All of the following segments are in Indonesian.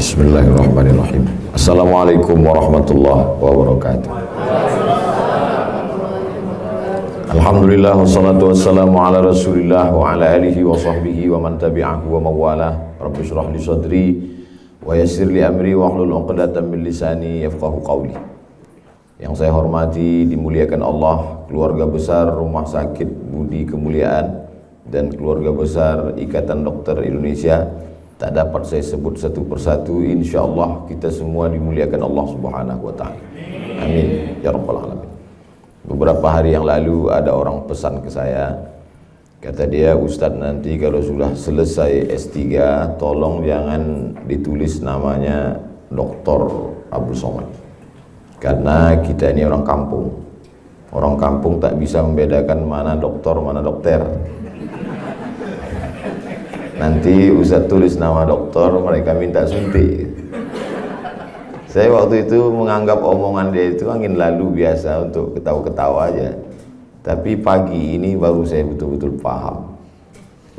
Bismillahirrahmanirrahim. Assalamualaikum warahmatullahi wabarakatuh. Alhamdulillah wassalatu wassalamu ala rasulillah wa ala alihi wa sahbihi wa man tabi'ahu wa mawalah. Rabbi shrah li sadri wa yassir li amri wa hlul 'uqdatam min lisani yafqahu qawli. Yang saya hormati, dimuliakan Allah, keluarga besar Rumah Sakit Budi Kemuliaan dan keluarga besar Ikatan Dokter Indonesia. Tak dapat saya sebut satu persatu. InsyaAllah kita semua dimuliakan Allah Subhanahu wa ta'ala. Amin ya rabbal alamin. Beberapa hari yang lalu ada orang pesan ke saya, kata dia, Ustadz, nanti kalau sudah selesai S3 tolong jangan ditulis namanya Dr. Abdul Somad, karena kita ini orang kampung. Orang kampung tak bisa membedakan mana doktor mana dokter. Nanti Ustaz tulis nama dokter, mereka minta suntik. Saya waktu itu menganggap omongan dia itu angin lalu biasa untuk ketawa-ketawa aja. Tapi pagi ini baru saya betul-betul paham.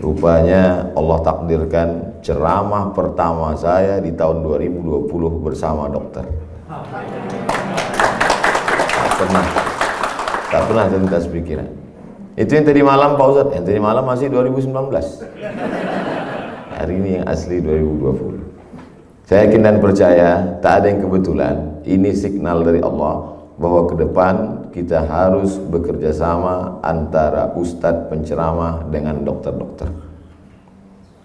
Rupanya Allah takdirkan ceramah pertama saya di tahun 2020 bersama dokter. Tak pernah terlintas pikiran. Itu yang tadi malam Pak Ustadz, yang tadi malam masih 2019. Hari ini yang asli 2020. Saya yakin dan percaya tak ada yang kebetulan. Ini signal dari Allah bahwa ke depan kita harus bekerja sama antara ustadz penceramah dengan dokter-dokter.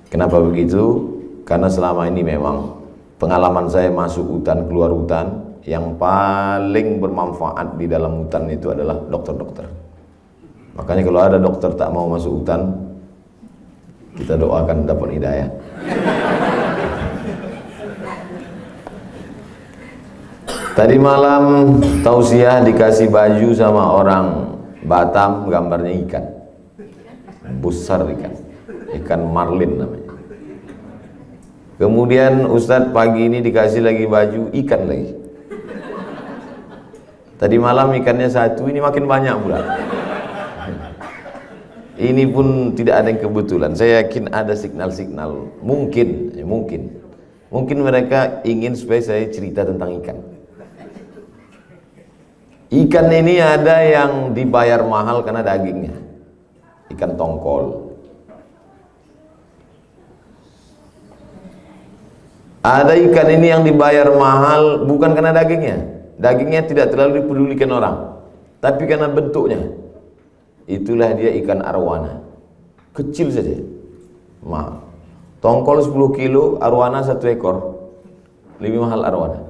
Kenapa begitu? Karena selama ini memang pengalaman saya masuk hutan keluar hutan, yang paling bermanfaat di dalam hutan itu adalah dokter-dokter. Makanya kalau ada dokter tak mau masuk hutan, kita doakan dapat hidayah. Tadi malam tausiah dikasih baju sama orang Batam, gambarnya ikan besar, ikan marlin namanya. Kemudian Ustadz pagi ini dikasih lagi baju ikan lagi. Tadi malam ikannya satu, ini makin banyak pula. Ini pun tidak ada yang kebetulan. Saya yakin ada signal-signal. Mungkin mereka ingin supaya saya cerita tentang ikan. Ikan ini ada yang dibayar mahal karena dagingnya. Ikan tongkol. Ada ikan ini yang dibayar mahal bukan karena dagingnya. Dagingnya tidak terlalu dipedulikan orang, tapi karena bentuknya. Itulah dia ikan arwana. Kecil saja, mahal. Tongkol 10 kilo, arwana 1 ekor. Lebih mahal arwana.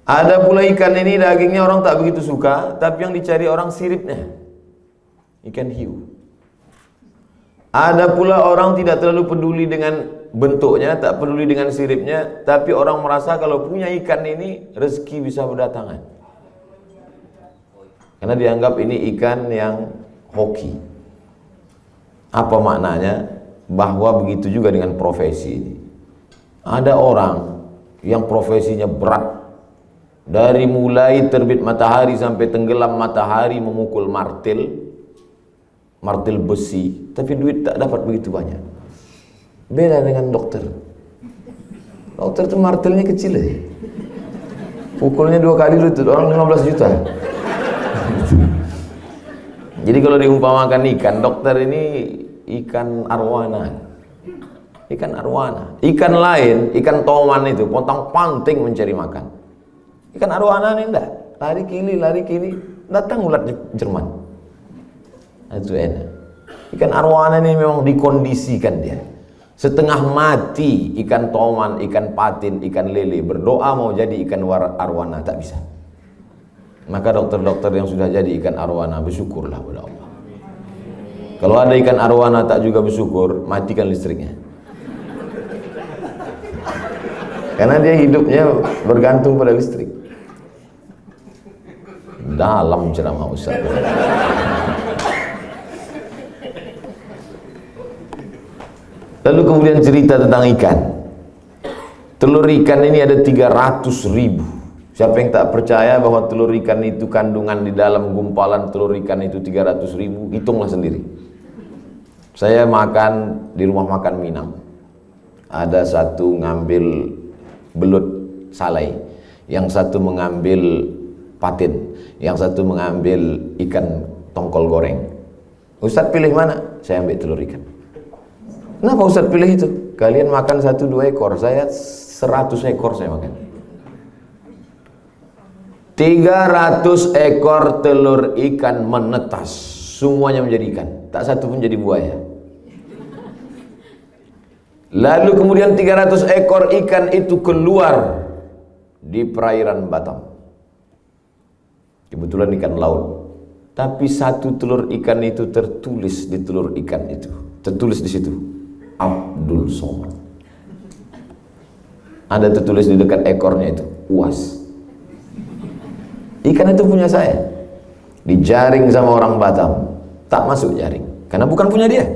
Ada pula ikan ini dagingnya orang tak begitu suka, tapi yang dicari orang siripnya. Ikan hiu. Ada pula orang tidak terlalu peduli dengan bentuknya, tak peduli dengan siripnya, tapi orang merasa kalau punya ikan ini rezeki bisa berdatangan. Karena dianggap ini ikan yang hoki. Apa maknanya? Bahwa begitu juga dengan profesi ini. Ada orang yang profesinya berat. Dari mulai terbit matahari sampai tenggelam matahari memukul martil besi, tapi duit tak dapat begitu banyak. Beda dengan dokter. Dokter itu martilnya kecil aja. Pukulnya 2 kali lutut, orang 15 juta. Jadi kalau diumpamakan ikan, dokter ini ikan arwana. Ikan arwana. Ikan lain, ikan toman itu pontang-panting mencari makan. Ikan arwana ini enggak. Lari kili, datang ulat Jerman. Itu enak. Ikan arwana ini memang dikondisikan dia. Setengah mati ikan toman, ikan patin, ikan lele berdoa mau jadi ikan arwana, tak bisa. Maka dokter-dokter yang sudah jadi ikan arwana bersyukurlah pada Allah. Kalau ada ikan arwana tak juga bersyukur, matikan listriknya. Karena dia hidupnya bergantung pada listrik. Dalam ceramah Ustaz. Lalu kemudian cerita tentang ikan. Telur ikan ini ada 300.000. Siapa yang tak percaya bahwa telur ikan itu kandungan di dalam gumpalan telur ikan itu 300.000, hitunglah sendiri. Saya makan di rumah makan Minang. Ada satu ngambil belut salai, yang satu mengambil patin, yang satu mengambil ikan tongkol goreng. Ustadz pilih mana? Saya ambil telur ikan. Kenapa Ustadz pilih itu? Kalian makan 1-2 ekor, saya 100 ekor saya makan. 300 ekor telur ikan menetas, semuanya menjadi ikan, tak satu pun jadi buaya. Lalu kemudian 300 ekor ikan itu keluar di perairan Batam. Kebetulan ikan laut. Tapi satu telur ikan itu tertulis di telur ikan itu. Tertulis di situ, Abdul Somad. Ada tertulis di dekat ekornya itu, UAS. Ikan itu punya saya. Dijaring sama orang Batam, tak masuk jaring, karena bukan punya dia.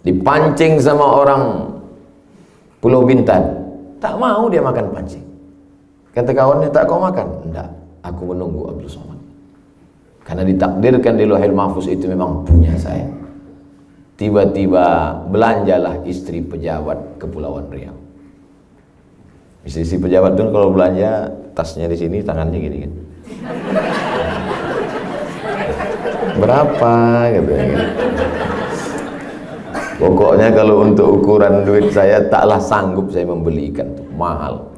Dipancing sama orang Pulau Bintan, tak mau dia makan pancing. Kata kawannya, tak kau makan? Enggak, aku menunggu Abdul Somad. Karena ditakdirkan di Lauhil Mahfuz itu memang punya saya. Tiba-tiba belanjalah istri pejabat Kepulauan Riau. Istri pejabat itu kalau belanja, tasnya di sini, tangannya gini kan. Berapa gitu ya. Pokoknya kalau untuk ukuran duit saya, taklah sanggup saya membeli ikan itu, mahal.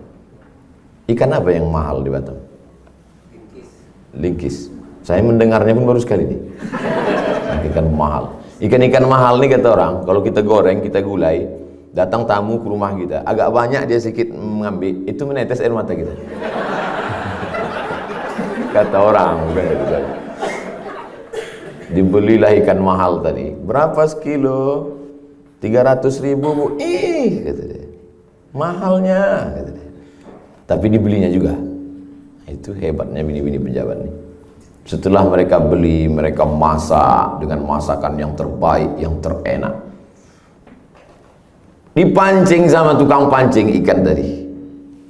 Ikan apa yang mahal di Batam? Lingkis. Saya mendengarnya pun baru sekali nih. Ikan mahal. Ikan-ikan mahal nih kata orang, kalau kita goreng, kita gulai, datang tamu ke rumah kita, agak banyak dia sedikit mengambil, itu menetes air mata kita. Kata orang. Dibelilah ikan mahal tadi. Berapa sekilo? 300.000 bu. Kata dia. Mahalnya, kata dia. Tapi dibelinya juga. Itu hebatnya bini-bini pejabat nih. Setelah mereka beli, mereka masak dengan masakan yang terbaik, yang terenak. Dipancing sama tukang pancing ikan tadi.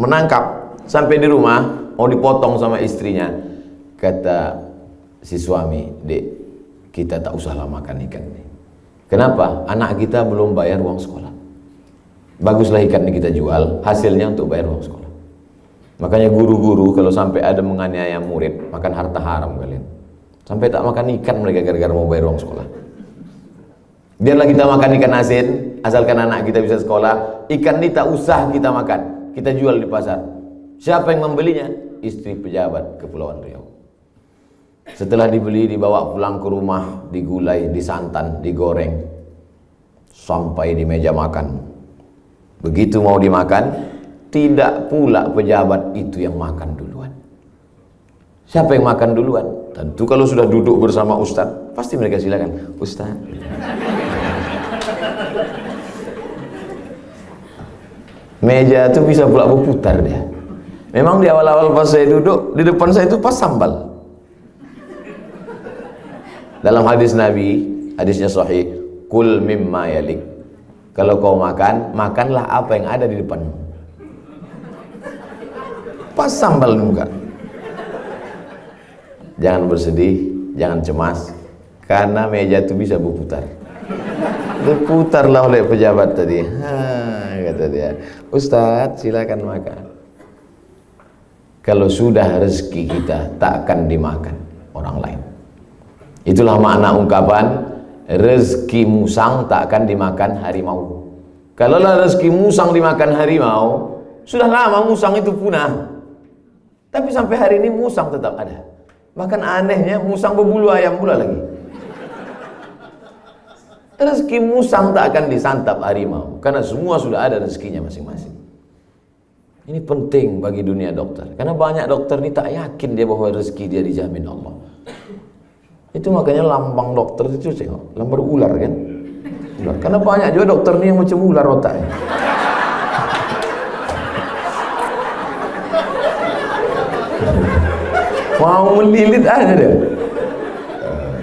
Menangkap. Sampai di rumah, mau dipotong sama istrinya. Kata si suami, Dek, kita tak usahlah makan ikan ini. Kenapa? Anak kita belum bayar uang sekolah. Baguslah ikan ini kita jual, hasilnya untuk bayar uang sekolah. Makanya guru-guru kalau sampai ada menganiaya murid, makan harta haram kalian. Sampai tak makan ikan mereka gara-gara mau bayar uang sekolah. Biarlah kita makan ikan asin, asalkan anak kita bisa sekolah. Ikan ini tak usah kita makan, kita jual di pasar. Siapa yang membelinya? Istri pejabat Kepulauan Riau. Setelah dibeli, dibawa pulang ke rumah, digulai, disantan, digoreng, sampai di meja makan. Begitu mau dimakan, tidak pula pejabat itu yang makan duluan. Siapa yang makan duluan? Tentu kalau sudah duduk bersama Ustadz, pasti mereka silakan, Ustadz. Meja itu bisa pula berputar dia. Memang di awal-awal pas saya duduk, di depan saya itu pas sambal. Dalam hadis Nabi, hadisnya sahih, kul mimma yalik. Kalau kau makan, makanlah apa yang ada di depanmu. Pas sambal muka. Jangan bersedih, jangan cemas, karena meja itu bisa berputar. Berputarlah oleh pejabat tadi. Kata dia, Ustadz silakan makan. Kalau sudah rezeki kita, tak akan dimakan orang lain. Itulah makna ungkapan rezeki musang tak akan dimakan harimau. Kalaulah rezeki musang dimakan harimau, sudah lama musang itu punah. Tapi sampai hari ini musang tetap ada. Bahkan anehnya musang berbulu ayam pula lagi. Rezeki musang tak akan disantap harimau, karena semua sudah ada rezekinya masing-masing. Ini penting bagi dunia dokter, karena banyak dokter ini tak yakin dia bahwa rezeki dia dijamin Allah. Itu makanya lambang dokter itu tengok, lambar ular kan? Ular. Karena banyak juga dokter ini yang macam ular otaknya. Mau melilit aja dia.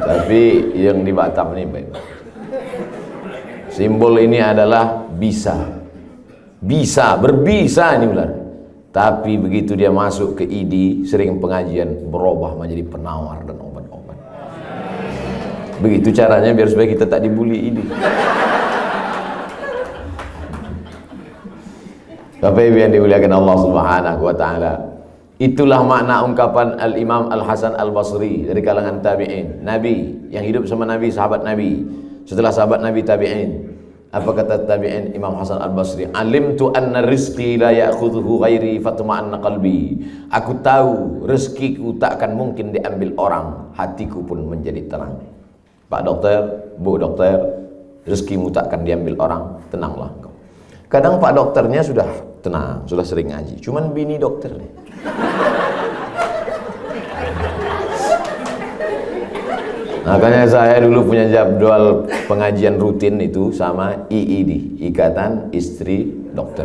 Tapi yang di Batam ini baik. Simbol ini adalah bisa. Bisa, berbisa ini ular. Tapi begitu dia masuk ke ID, sering pengajian, berubah menjadi penawar dan obat-obat. Begitu caranya biar supaya kita tak dibully ini. Bapak Ibu yang dimuliakan Allah Subhanahu wa taala. Itulah makna ungkapan Al-Imam Al-Hasan Al-Basri dari kalangan tabi'in. Nabi yang hidup sama Nabi, sahabat Nabi. Setelah sahabat Nabi tabi'in. Apa kata tabi'in Imam Hasan Al-Basri? Alimtu anna rizqi la ya'khudhuhu ghairi fatma'anna qalbi. Aku tahu rezekiku tak akan mungkin diambil orang, hatiku pun menjadi tenang. Pak dokter, Bu dokter, rezekimu tak akan diambil orang, tenanglah engkau. Kadang Pak dokternya sudah tenang, sudah sering ngaji, cuman bini dokter nih. Makanya saya dulu punya jadwal pengajian rutin itu sama IID, Ikatan Istri Dokter.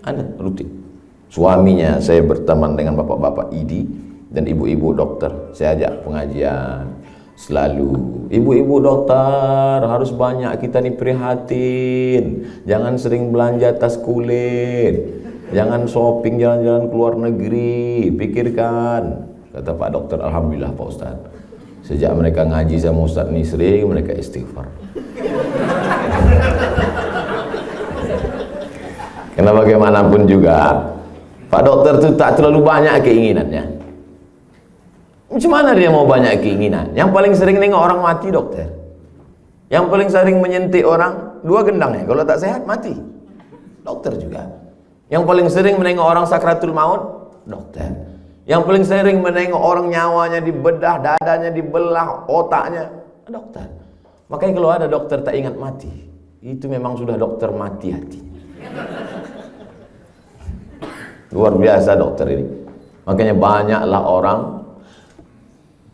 Ada rutin. Suaminya saya berteman dengan bapak-bapak ID dan ibu-ibu dokter. Saya ajak pengajian selalu. Ibu-ibu dokter harus banyak kita nih prihatin. Jangan sering belanja tas kulit. Jangan shopping jalan-jalan ke luar negeri. Pikirkan. Kata Pak Dokter, alhamdulillah Pak Ustaz. Sejak mereka ngaji sama Ustaz Nisri, mereka istighfar. Karena bagaimanapun juga, Pak Dokter itu tak terlalu banyak keinginannya. Macam mana dia mau banyak keinginan? Yang paling sering nengok orang mati dokter. Yang paling sering menyentik orang, 2 gendangnya. Kalau tak sehat, mati. Dokter juga. Yang paling sering menengok orang sakratul maut, dokter. Yang paling sering menengok orang nyawanya dibedah, dadanya dibelah, otaknya, dokter. Makanya kalau ada dokter tak ingat mati, itu memang sudah dokter mati hati. Luar biasa dokter ini. Makanya banyaklah orang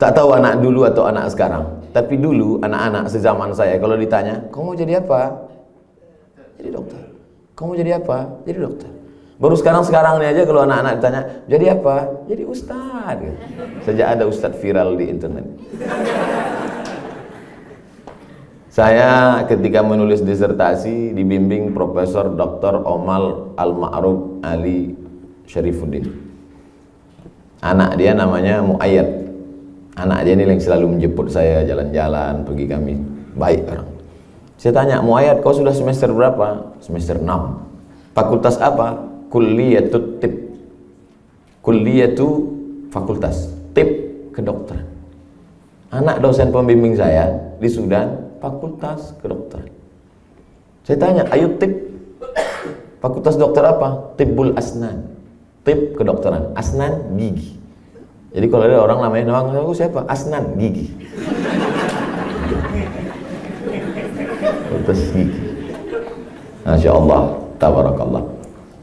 tak tahu anak dulu atau anak sekarang. Tapi dulu anak-anak sezaman saya kalau ditanya, "Kamu mau jadi apa?" Jadi dokter. "Kamu mau jadi apa?" Jadi dokter. Baru sekarang ini aja kalau anak-anak ditanya, "Jadi apa?" Jadi ustad. Sejak ada ustad viral di internet. Saya ketika menulis disertasi dibimbing Profesor Dr. Omal Al-Ma'ruf Ali Syarifuddin. Anak dia namanya Muayyad. Anak dia ini yang selalu menjemput saya jalan-jalan, pergi kami. Baik orang. Saya tanya, "Muayyad, kau sudah semester berapa?" Semester 6. Fakultas apa? Kulliyatut tib. Kulliyatu fakultas. Tib kedokteran. Anak dosen pembimbing saya di Sudan, fakultas kedokteran. Saya tanya, "Ayo tib. Fakultas dokter apa?" Tibbul asnan. Tib kedokteran. Asnan gigi. Jadi kalau ada orang namanya aku siapa? Asnan gigi. Fakultas gigi. Masya Allah, tabarakallah.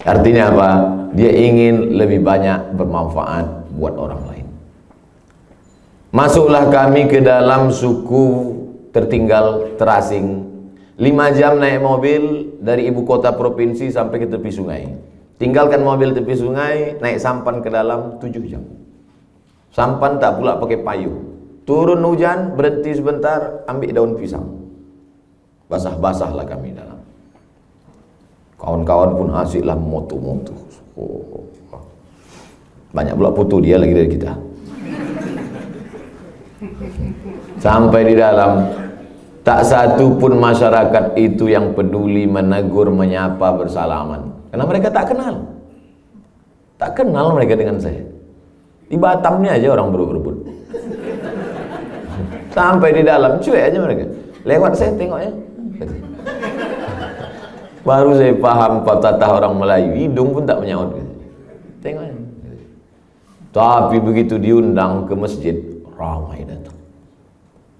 Artinya apa? Dia ingin lebih banyak bermanfaat buat orang lain. Masuklah kami ke dalam suku tertinggal, terasing. 5 jam naik mobil dari ibu kota provinsi sampai ke tepi sungai. Tinggalkan mobil tepi sungai, naik sampan ke dalam 7 jam. Sampan tak pula pakai payung. Turun hujan, berhenti sebentar, ambil daun pisang. Basah-basahlah kami dalam. Kawan-kawan pun asyiklah moto-moto. Banyak pula foto dia lagi dari kita. Sampai di dalam, tak satu pun masyarakat itu yang peduli menegur, menyapa, bersalaman. Karena mereka tak kenal. Tak kenal mereka dengan saya. Di Batamnya aja orang berebut-rebut. Sampai di dalam, cuek aja mereka. Lewat saya tengoknya. Baru saya paham patah orang Melayu, hidung pun tak menyaut. Tengoknya. Tapi begitu diundang ke masjid, ramai datang.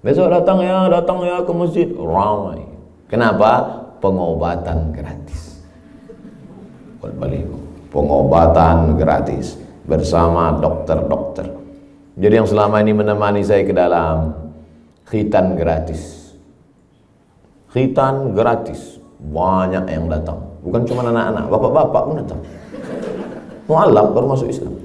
Besok datang ya ke masjid, ramai. Kenapa? Pengobatan gratis. Pengobatan gratis bersama dokter-dokter. Jadi yang selama ini menemani saya ke dalam, khitan gratis. Khitan gratis. Banyak yang datang, bukan cuma anak-anak, bapak-bapak pun datang. Mu'alaf baru masuk Islam.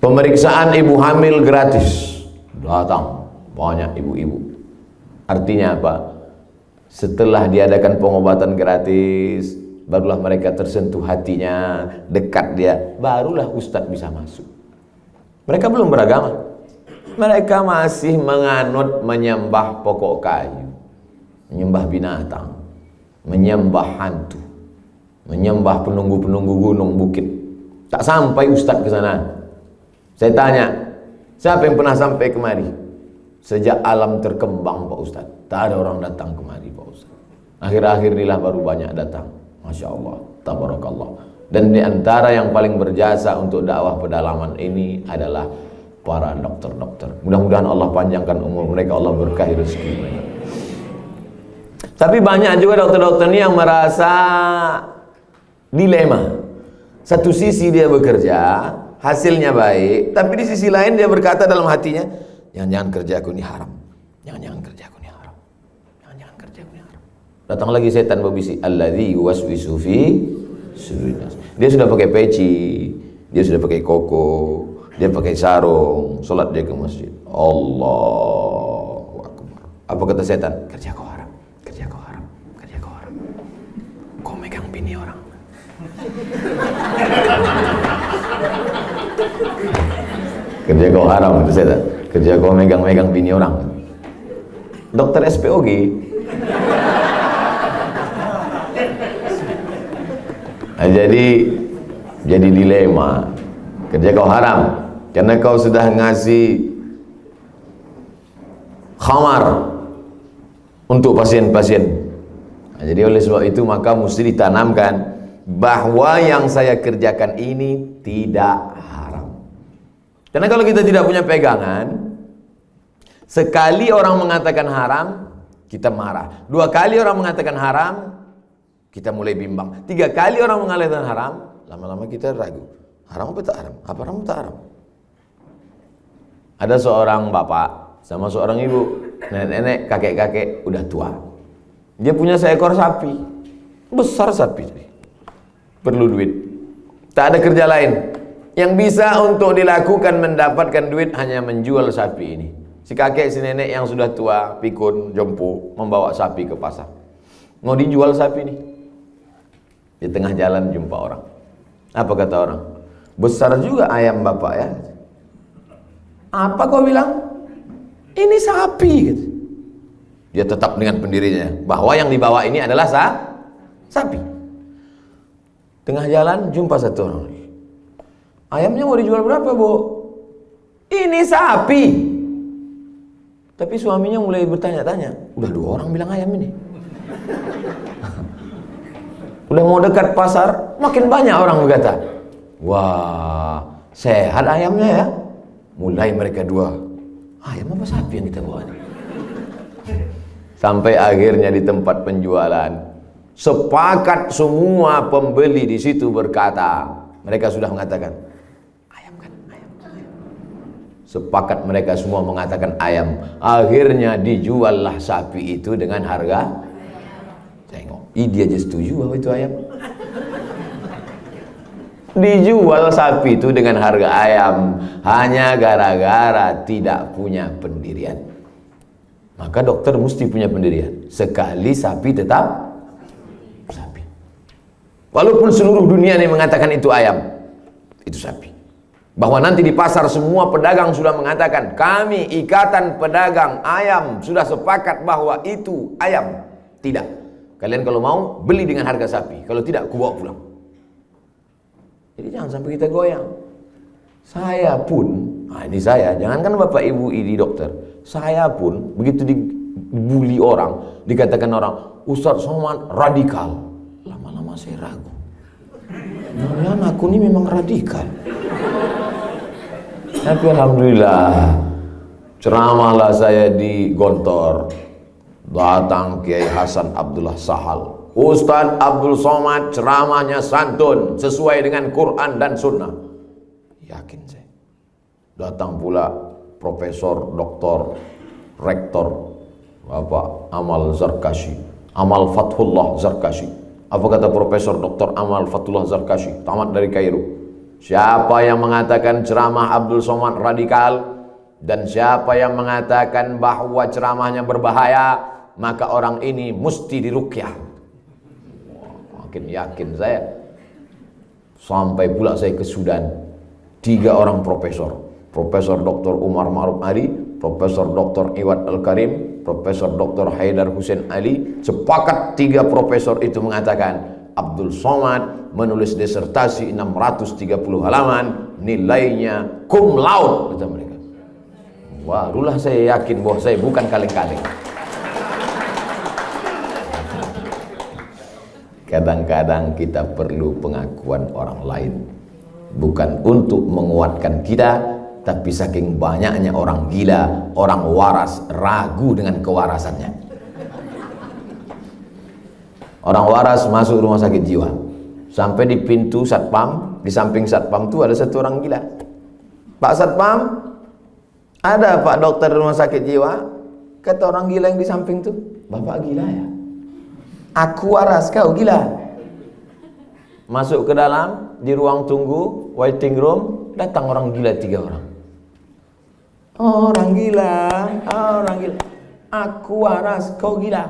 Pemeriksaan ibu hamil gratis, datang banyak ibu-ibu. Artinya apa? Setelah diadakan pengobatan gratis, barulah mereka tersentuh hatinya, dekat dia, barulah ustadz bisa masuk. Mereka belum beragama, mereka masih menganut menyembah pokok kayu, menyembah binatang, menyembah hantu. menyembah penunggu-penunggu gunung bukit. Tak sampai ustadz ke sana. Saya tanya, siapa yang pernah sampai kemari? Sejak alam terkembang Pak Ustadz, tak ada orang datang kemari Pak Ustadz. Akhir-akhir inilah baru banyak datang. Masya Allah, tabarakallah. Dan di antara yang paling berjasa untuk dakwah pedalaman ini adalah para dokter-dokter. Mudah-mudahan Allah panjangkan umur mereka, Allah berkahi rezeki mereka. Tapi banyak juga dokter-dokter ini yang merasa dilema. Satu sisi dia bekerja, hasilnya baik, tapi di sisi lain dia berkata dalam hatinya, jangan-jangan kerjaku ini haram, jangan-jangan kerjaku ini haram, jangan-jangan kerjaku ini haram. Datang lagi setan berbisik, alladzi yuwaswisu fi sudurin nas. Dia sudah pakai peci, dia sudah pakai koko, dia pakai sarung, sholat dia ke masjid. Allahu Akbar. Apa kata setan? Kerja kau haram, kerja kau haram, kerja kau haram. Kau megang bini orang. Kerja kau haram, itu setan. Kerja kau megang-megang bini orang. Dokter SPOG. Nah, jadi dilema. Kerja kau haram karena kau sudah ngasih khamar untuk pasien-pasien. Nah, jadi oleh sebab itu maka mesti ditanamkan bahwa yang saya kerjakan ini tidak haram. Karena kalau kita tidak punya pegangan, sekali orang mengatakan haram, kita marah. 2 kali orang mengatakan haram, kita mulai bimbang. 3 kali orang mengatakan haram, lama-lama kita ragu. Haram apa tak haram? Apa haram tak haram? Ada seorang bapak sama seorang ibu, nenek-nenek, kakek-kakek, udah tua. Dia punya seekor sapi. Besar sapi. Perlu duit. Tak ada kerja lain. Yang bisa untuk dilakukan mendapatkan duit hanya menjual sapi ini. Si kakek, si nenek yang sudah tua, pikun, jompo, membawa sapi ke pasar. Mau dijual sapi ini. Di tengah jalan jumpa orang. Apa kata orang? Besar juga ayam bapak ya. Apa kau bilang? Ini sapi gitu. Dia tetap dengan pendirinya bahwa yang dibawa ini adalah sapi. Tengah jalan jumpa satu orang. Ayamnya mau dijual berapa, Bu? Ini sapi. Tapi suaminya mulai bertanya-tanya. Udah 2 orang bilang ayam ini. Udah mau dekat pasar, makin banyak orang berkata, wah, sehat ayamnya ya. Mulai mereka 2, ayam apa sapi yang kita bawa ini? Sampai akhirnya di tempat penjualan, sepakat semua pembeli di situ berkata, mereka sudah mengatakan, ayam kan, ayam. Sepakat mereka semua mengatakan ayam. Akhirnya dijuallah sapi itu dengan harga. Tengok, dia aja setuju bahwa itu ayam. Dijual sapi itu dengan harga ayam hanya gara-gara tidak punya pendirian. Maka dokter mesti punya pendirian. Sekali sapi tetap sapi. Walaupun seluruh dunia ini mengatakan itu ayam, itu sapi. Bahwa nanti di pasar semua pedagang sudah mengatakan, kami ikatan pedagang ayam sudah sepakat bahwa itu ayam. Tidak. Kalian kalau mau beli dengan harga sapi, kalau tidak aku bawa pulang. Jadi jangan sampai kita goyang. Saya pun, nah ini saya, jangankan bapak ibu ini dokter, saya pun begitu dibully orang, dikatakan orang, Ustadz Somad radikal. Lama-lama saya ragu. Jangan aku ini memang radikal. Tapi alhamdulillah, ceramahlah saya di Gontor. Datang Kiai Hasan Abdullah Sahal. Ustadz Abdul Somad ceramahnya santun sesuai dengan Quran dan Sunnah. Yakin saya. Datang pula Profesor, Doktor, Rektor Bapak Amal Zarkashi, Amal Fathullah Zarkashi. Apa kata Profesor Doktor Amal Fathullah Zarkashi, tamat dari Kairo? Siapa yang mengatakan ceramah Abdul Somad radikal dan siapa yang mengatakan bahwa ceramahnya berbahaya, maka orang ini mesti diruqyah. Makin yakin saya. Sampai pula saya ke Sudan, 3 orang profesor, Profesor Dr. Umar Ma'ruf Ali, Profesor Dr. Iwad Al-Karim, Profesor Dr. Haidar Hussein Ali, sepakat 3 profesor itu mengatakan Abdul Somad menulis disertasi 630 halaman, nilainya cum laude, kata mereka. Barulah saya yakin bahwa saya bukan kaleng-kaleng. Kadang-kadang kita perlu pengakuan orang lain, bukan untuk menguatkan kita, tapi saking banyaknya orang gila, orang waras ragu dengan kewarasannya. Orang waras masuk rumah sakit jiwa, sampai di pintu satpam, di samping satpam itu ada satu orang gila. Pak Satpam, ada Pak dokter rumah sakit jiwa. Kata orang gila yang di samping itu, Bapak gila ya? Aku waras, kau gila. Masuk ke dalam, di ruang tunggu, waiting room, datang orang gila 3 orang. Orang gila, aku waras, kau gila.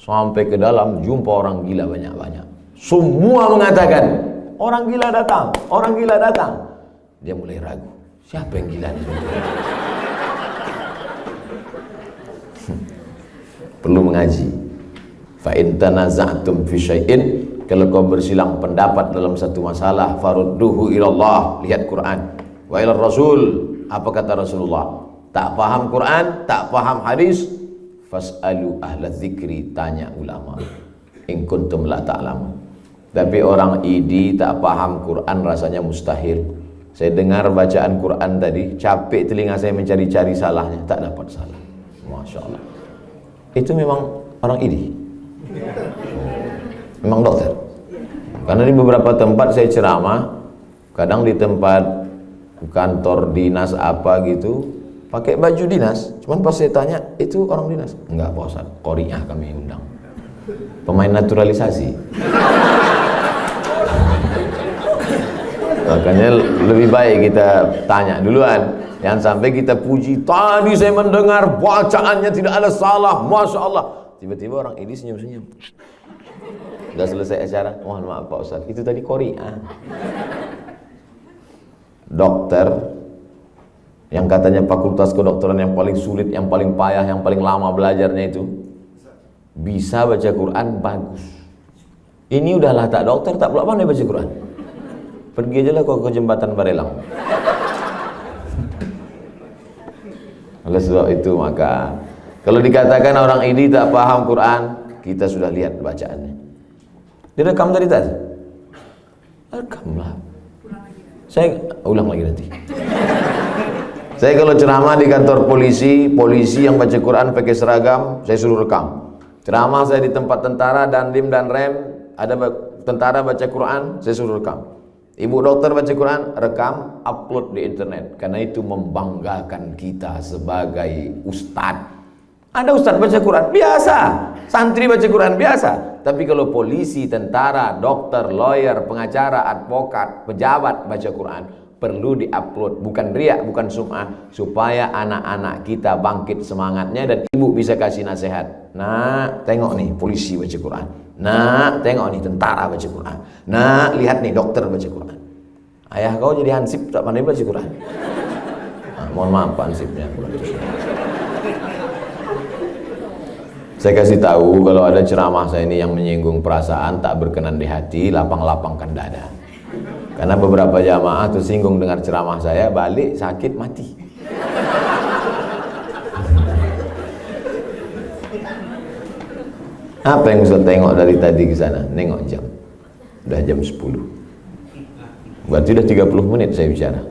Sampai ke dalam, jumpa orang gila banyak-banyak. Semua mengatakan, orang gila datang, orang gila datang. Dia mulai ragu, siapa yang gila ini? Perlu mengaji. Fa in tanaza'tum fi syai'in, kalau kau bersilang pendapat dalam satu masalah, farudduhu ilallah, lihat Quran, wa ilar rasul, apa kata Rasulullah? Tak paham Quran, tak paham hadis, fas'alu ahla dzikri, tanya ulama, in kuntum la ta'lamun. Tapi orang ID tak paham Quran rasanya mustahil. Saya dengar bacaan Quran tadi, capek telinga saya mencari-cari salahnya, tak dapat salah. Masya Allah. Itu memang orang ID. Memang dokter. Karena di beberapa tempat saya ceramah, kadang di tempat kantor dinas apa gitu, pakai baju dinas. Cuman pas saya tanya, itu orang dinas? Enggak Pak Ustaz, Qori'ah kami undang, pemain naturalisasi. Makanya lebih baik kita tanya duluan, jangan sampai kita puji, tadi saya mendengar bacaannya tidak ada salah, Masya Allah. Tiba-tiba orang ini senyum-senyum. Udah selesai acara, mohon maaf Pak Ustaz, itu tadi Qori'ah. Dokter yang katanya fakultas kedokteran yang paling sulit, yang paling payah, yang paling lama belajarnya itu, bisa baca Quran bagus. Ini udahlah tak dokter, tak pula pandai baca Quran. Pergi aja lah kau ke jembatan Barelang. Oleh sebab itu maka kalau dikatakan orang ini tak paham Quran, kita sudah lihat bacaannya. Direkam tadi tadi. Rekamlah. Saya ulang lagi nanti. Saya kalau ceramah di kantor polisi, polisi yang baca Quran pakai seragam, saya suruh rekam. Ceramah saya di tempat tentara, Dandim dan Rem, ada tentara baca Quran, saya suruh rekam. Ibu dokter baca Quran, rekam, upload di internet. Karena itu membanggakan kita sebagai ustadz. Ada ustadz baca Quran, biasa. Santri baca Quran, biasa. Tapi kalau polisi, tentara, dokter, lawyer, pengacara, advokat, pejabat baca Quran, perlu diupload. Bukan riak, bukan sum'ah. Supaya anak-anak kita bangkit semangatnya dan ibu bisa kasih nasihat. Nah, tengok nih polisi baca Quran. Nah, tengok nih tentara baca Quran. Nah, lihat nih dokter baca Quran. Ayah kau jadi hansip tak pandai baca Quran. Nah, mohon maaf Pak hansipnya. Saya kasih tahu kalau ada ceramah saya ini yang menyinggung perasaan, tak berkenan di hati, lapang-lapangkan dada. Karena beberapa jamaah tersinggung dengar ceramah saya, balik sakit mati. Apa yang bisa tengok dari tadi ke sana? Nengok jam. Udah jam 10. Berarti udah 30 menit saya bicara.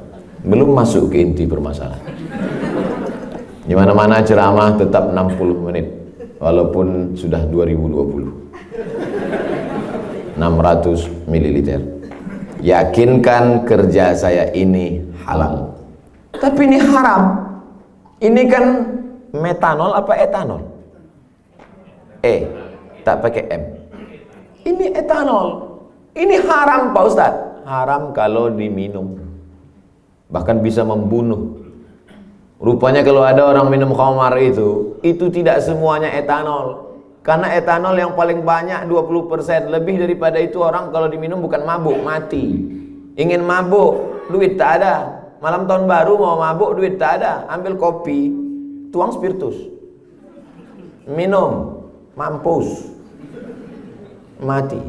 Belum masuk ke inti permasalahan. Di mana-mana ceramah tetap 60 menit. Walaupun sudah 2020. 600 ml. Yakinkan kerja saya ini halal. Tapi ini haram. Ini kan metanol apa etanol? Tak pakai M. Ini etanol. Ini haram Pak Ustadz. Haram kalau diminum. Bahkan bisa membunuh. Rupanya kalau ada orang minum khamar itu tidak semuanya etanol. Karena etanol yang paling banyak 20%. Lebih daripada itu orang kalau diminum bukan mabuk, mati. Ingin mabuk, duit tak ada. Malam tahun baru mau mabuk, duit tak ada. Ambil kopi, tuang spiritus. Minum, mampus. Mati.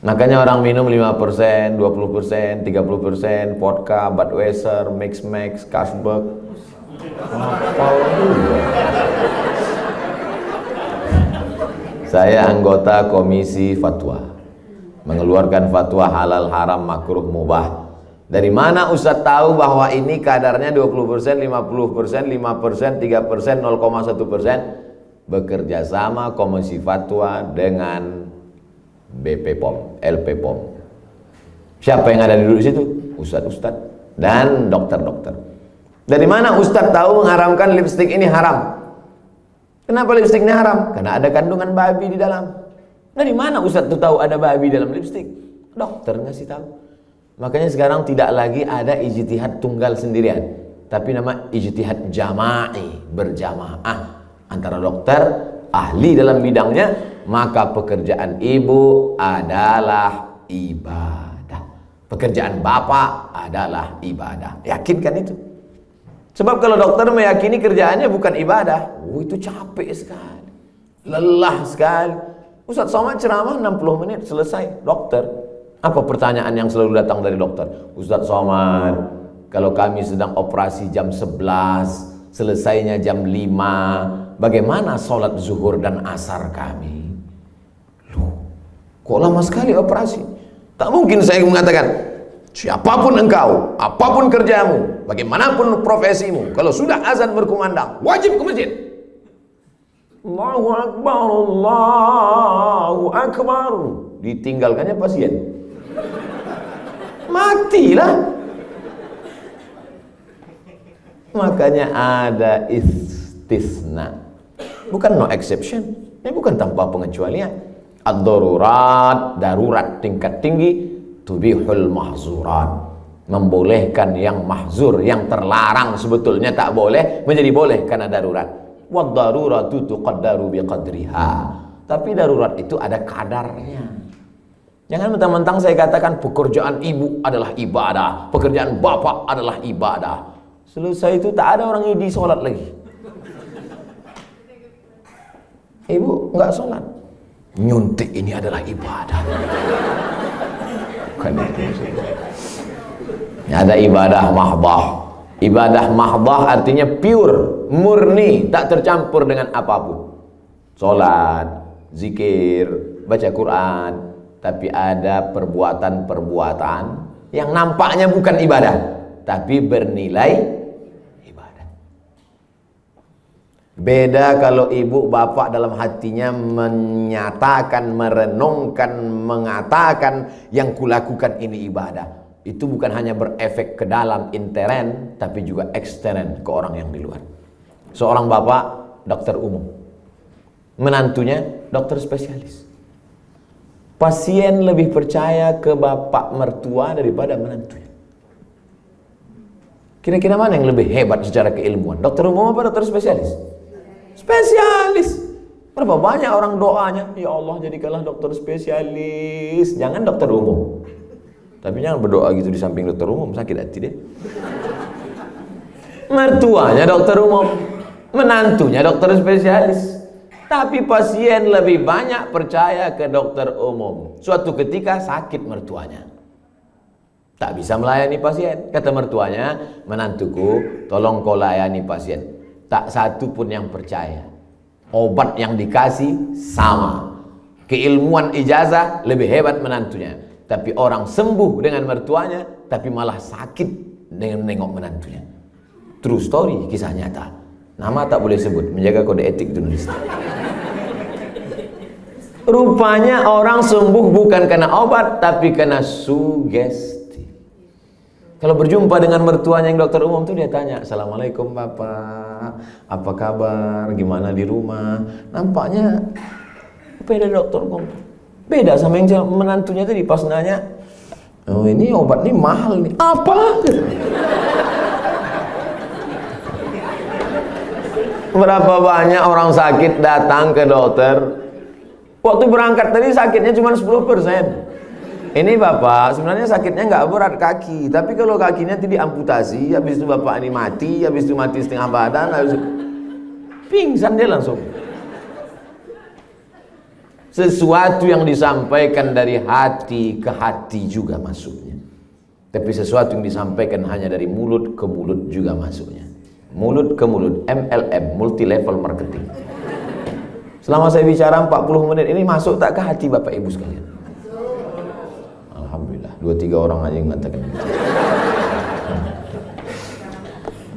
Makanya orang minum 5%, 20%, 30%, vodka, Budweiser, Mix, Carlsberg. Saya anggota komisi fatwa, mengeluarkan fatwa halal, haram, makruh, mubah. Dari mana Ustadz tahu bahwa ini kadarnya 20%, 50%, 5%, 3%, 0,1%? Bekerja sama komisi fatwa dengan BP POM, LP POM. Siapa yang ada di situ? Ustadz dan dokter-dokter. Dari mana Ustadz tahu mengharamkan lipstik ini haram? Kenapa lipstik ini haram? Karena ada kandungan babi di dalam. Dari mana Ustadz tuh tahu ada babi dalam lipstik? Dokter ngasih tahu. Makanya sekarang tidak lagi ada ijtihad tunggal sendirian, tapi nama ijtihad jama'i, berjamaah antara dokter ahli dalam bidangnya. Maka pekerjaan ibu adalah ibadah, pekerjaan bapak adalah ibadah. Yakinkan itu. Sebab kalau dokter meyakini kerjaannya bukan ibadah, itu capek sekali, lelah sekali. Ustadz Somad ceramah 60 menit selesai. Dokter, apa pertanyaan yang selalu datang dari dokter? Ustadz Somad, kalau kami sedang operasi jam 11, selesainya jam 5, bagaimana sholat zuhur dan asar kami? Kok lama sekali operasi? Tak mungkin saya mengatakan, siapapun engkau, apapun kerjamu, bagaimanapun profesimu, kalau sudah azan berkumandang, wajib ke masjid. Allahu Akbar, Allahu Akbar. Ditinggalkannya pasien, matilah. Makanya ada istisna, bukan no exception. Ini bukan tanpa pengecualian. Ad-darurat, darurat tingkat tinggi, tubihul mahzurat, membolehkan yang mahzur, yang terlarang sebetulnya tak boleh, menjadi boleh karena darurat. Wad-daruratu tuqaddaru biqadriha. Tapi darurat itu ada kadarnya. Jangan mentang-mentang saya katakan pekerjaan ibu adalah ibadah, pekerjaan bapak adalah ibadah. Selesai itu tak ada orang idi sholat lagi. Ibu enggak sholat, nyuntik ini adalah ibadah. Bukan itu. Ada ibadah mahdah. Ibadah mahdah artinya pure, murni, tak tercampur dengan apapun. Sholat, zikir, baca Quran. Tapi ada perbuatan-perbuatan yang nampaknya bukan ibadah, tapi bernilai ibadah. Beda kalau ibu bapak dalam hatinya menyatakan, merenungkan, mengatakan yang kulakukan ini ibadah. Itu bukan hanya berefek ke dalam intern, tapi juga ekstern ke orang yang di luar. Seorang bapak dokter umum, menantunya dokter spesialis. Pasien lebih percaya ke bapak mertua daripada menantunya. Kira-kira mana yang lebih hebat secara keilmuan? Dokter umum apa dokter spesialis? Spesialis. Berapa banyak orang doanya, ya Allah jadikanlah dokter spesialis, jangan dokter umum. Tapi jangan berdoa gitu di samping dokter umum, sakit hati deh. Mertuanya dokter umum, menantunya dokter spesialis. Tapi pasien lebih banyak percaya ke dokter umum. Suatu ketika sakit mertuanya, tak bisa melayani pasien. Kata mertuanya, menantuku tolong kau layani pasien. Tak satu pun yang percaya. Obat yang dikasih sama, keilmuan ijazah lebih hebat menantunya. Tapi orang sembuh dengan mertuanya, tapi malah sakit dengan menengok menantunya. True story, kisah nyata. Nama tak boleh sebut, menjaga kode etik jurnalistik. Rupanya orang sembuh bukan karena obat, tapi karena sugesti. Kalau berjumpa dengan mertuanya yang dokter umum tuh dia tanya, Assalamualaikum Bapak, apa kabar, gimana di rumah? Nampaknya beda dokter umum, beda sama yang menantunya tadi pas nanya, oh ini obat nih mahal nih, apa? Berapa banyak orang sakit datang ke dokter, waktu berangkat tadi sakitnya cuma 10%. Ini bapak sebenarnya sakitnya nggak berat kaki, tapi kalau kakinya tadi amputasi, habis itu bapak ini mati, habis itu mati setengah badan, habis itu pingsan dia langsung. Sesuatu yang disampaikan dari hati ke hati juga masuknya. Tapi sesuatu yang disampaikan hanya dari mulut ke mulut juga masuknya. Mulut ke mulut, MLM, multi level marketing. Selama saya bicara 40 menit ini masuk tak ke hati Bapak Ibu sekalian? Alhamdulillah, 2-3 orang aja yang mengatakan gitu.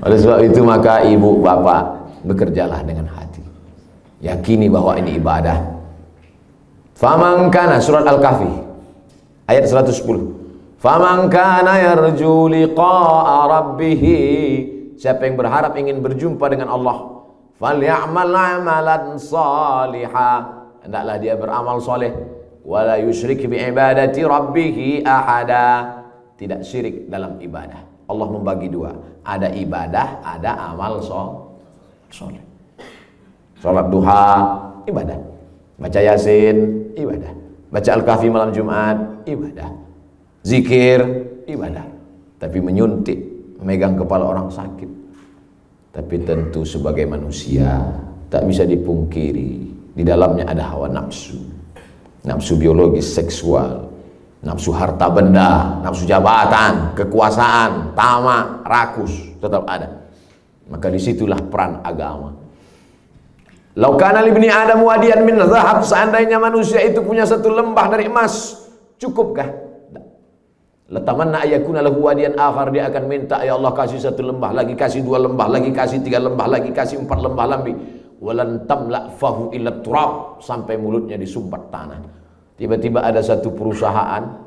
Oleh sebab itu maka ibu bapak bekerjalah dengan hati. Yakini bahwa ini ibadah. Faman kana, surat Al-Kahfi ayat 110. Faman kana yarju liqa'a rabbih, siapa yang berharap ingin berjumpa dengan Allah, falyamal amalan salihah, hendaklah dia beramal soleh, wala yusyrik bi ibadati rabbih ahada, tidak syirik dalam ibadah. Allah membagi dua, ada ibadah, ada amal soleh. Salat duha ibadah, baca Yasin ibadah, baca Al-Kahfi malam Jumat ibadah, zikir ibadah. Tapi menyuntik, memegang kepala orang sakit, tapi tentu sebagai manusia tak bisa dipungkiri di dalamnya ada hawa nafsu, nafsu biologis seksual, nafsu harta benda, nafsu jabatan, kekuasaan, tamak, rakus tetap ada. Maka disitulah peran agama. Lau kana libni Adam wadiyan min zahab, seandainya manusia itu punya satu lembah dari emas, cukupkah? Latamanna ayakuna lahu wadiyan akhar, dia akan minta, ya Allah kasih satu lembah lagi, kasih 2 lembah lagi, kasih 3 lembah lagi, kasih 4 lembah lagi. Walan tamla fahu illa turab, sampai mulutnya disumbat tanah. Tiba-tiba ada satu perusahaan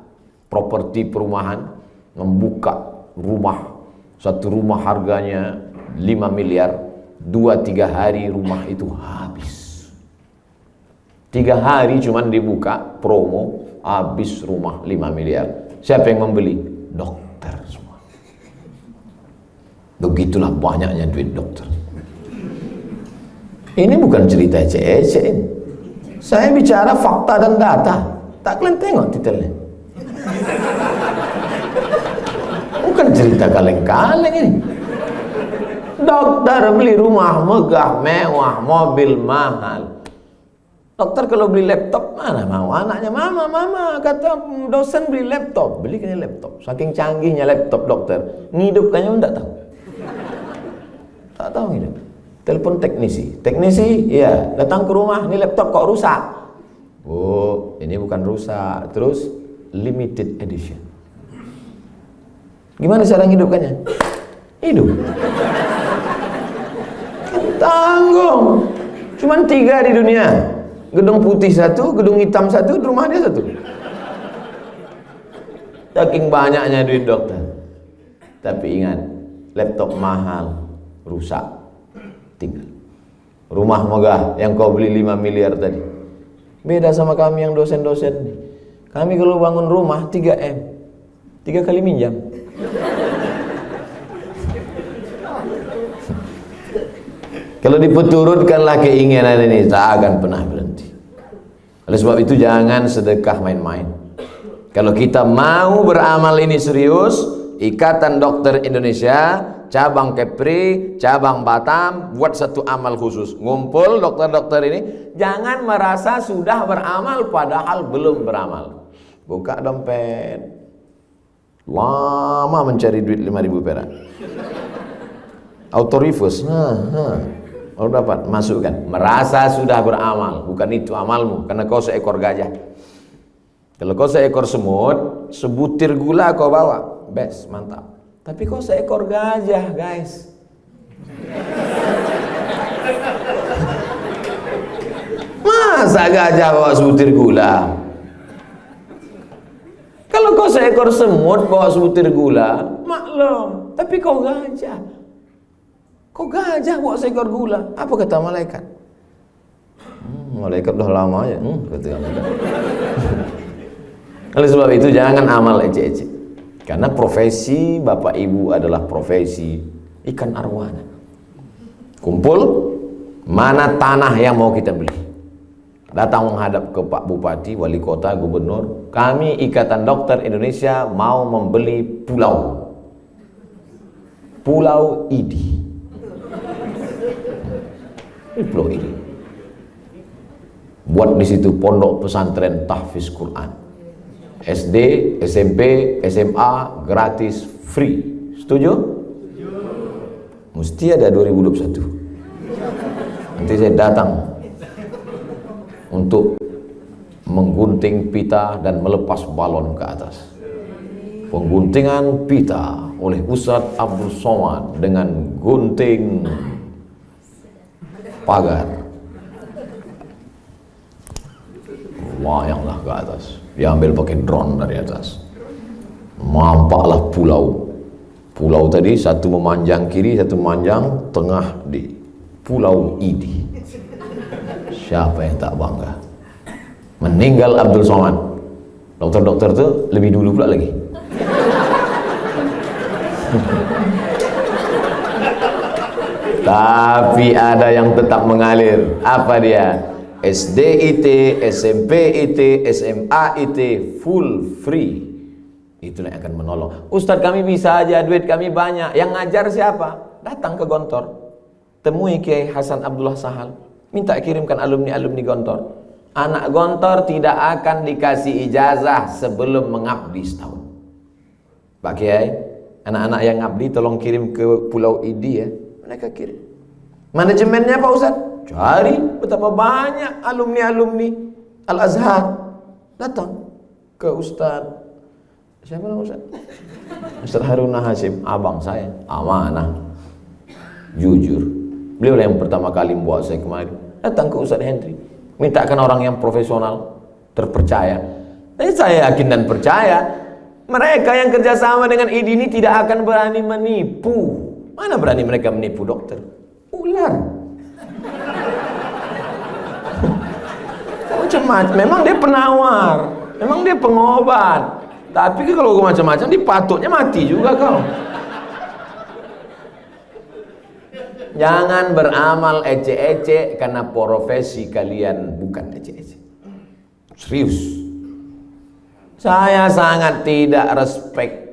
properti perumahan membuka rumah, satu rumah harganya 5 miliar. 2-3 hari rumah itu habis. 3 hari cuman dibuka promo, habis rumah 5 miliar. Siapa yang membeli? Dokter semua. Begitulah banyaknya duit dokter. Ini bukan cerita ecek-ecek ini. Saya bicara fakta dan data. Tak kalian tengok titelnya. Bukan cerita kaleng-kaleng ini. Dokter beli rumah megah, mewah, mobil mahal. Dokter kalau beli laptop mana mau? Anaknya mama kata dosen beli laptop, belikan laptop. Saking canggihnya laptop dokter, ngidupkannya pun tak tahu. Tak tahu ngidup. Telepon teknisi, iya datang ke rumah, ini laptop kok rusak. Oh, ini bukan rusak, terus limited edition. Gimana cara ngidupkannya? Hidup. Tanggung. Cuman 3 di dunia. Gedung putih 1, gedung hitam 1, rumah dia 1. Saking banyaknya duit dokter. Tapi ingat, laptop mahal, rusak, tinggal. Rumah megah yang kau beli 5 miliar tadi. Beda sama kami yang dosen-dosen nih. Kami kalau bangun rumah 3M, 3 kali minjam. Kalau dipeturutkanlah keinginan ini, tak akan pernah berhenti. Oleh sebab itu jangan sedekah main-main. Kalau kita mau beramal ini serius, Ikatan Dokter Indonesia, cabang Kepri, cabang Batam, buat satu amal khusus. Ngumpul dokter-dokter ini, jangan merasa sudah beramal padahal belum beramal. Buka dompet, lama mencari duit 5.000 perak. Auto reverse, kalau dapat masukkan, merasa sudah beramal, bukan itu amalmu, karena kau seekor gajah. Kalau kau seekor semut, sebutir gula kau bawa, best, mantap. Tapi kau seekor gajah, guys. Masa gajah bawa sebutir gula? Kalau kau seekor semut bawa sebutir gula, maklum. Tapi kau gajah. Kok gajah bawa seekor gula? Apa kata malaikat? Malaikat udah lama aja. Kata malaikat. Oleh sebab itu jangan amal ecek-ecek. Karena profesi Bapak Ibu adalah profesi ikan arwana. Kumpul, mana tanah yang mau kita beli? Datang menghadap ke Pak Bupati, Wali Kota, Gubernur. Kami Ikatan Dokter Indonesia mau membeli pulau. Pulau Idi. Pulau ini. Buat di situ pondok pesantren tahfiz Quran. SD, SMP, SMA gratis, free. Setuju? Mesti ada 2021. Nanti saya datang untuk menggunting pita dan melepas balon ke atas. Pengguntingan pita oleh Ustadz Abdul Somad dengan gunting pagar. Layanglah ke atas. Diambil pakai drone dari atas. Nampaklah pulau. Pulau tadi satu memanjang kiri, satu memanjang tengah di Pulau Idi. Siapa yang tak bangga? Meninggal Abdul Somad. Dokter-dokter itu lebih dulu pula lagi. Tapi ada yang tetap mengalir. Apa dia? SD IT, SMP IT, SMA IT, full free. Itulah yang akan menolong. Ustadz kami bisa aja, duit kami banyak. Yang ngajar siapa? Datang ke Gontor. Temui Kiai Hasan Abdullah Sahal. Minta kirimkan alumni-alumni Gontor. Anak Gontor tidak akan dikasih ijazah sebelum mengabdi setahun. Pak Kiai, anak-anak yang ngabdi tolong kirim ke Pulau Idi ya. Mereka kirim. Manajemennya Pak Ustadz, cari betapa banyak alumni-alumni Al-Azhar datang ke Ustadz. Siapa nama Ustadz? Ustadz Haruna Hasim, abang saya, amanah, jujur. Beliau yang pertama kali membawa saya kemari. Datang ke Ustadz Hendri, mintakan orang yang profesional, terpercaya. Dan saya yakin dan percaya mereka yang kerjasama dengan ID ini tidak akan berani menipu. Mana berani mereka menipu dokter? Ular. Macam-macam. Memang dia penawar, memang dia pengobat. Tapi kalau macam-macam dipatutnya mati juga kau. Jangan beramal ece-ece karena profesi kalian bukan ece-ece. Serius. Saya sangat tidak respect.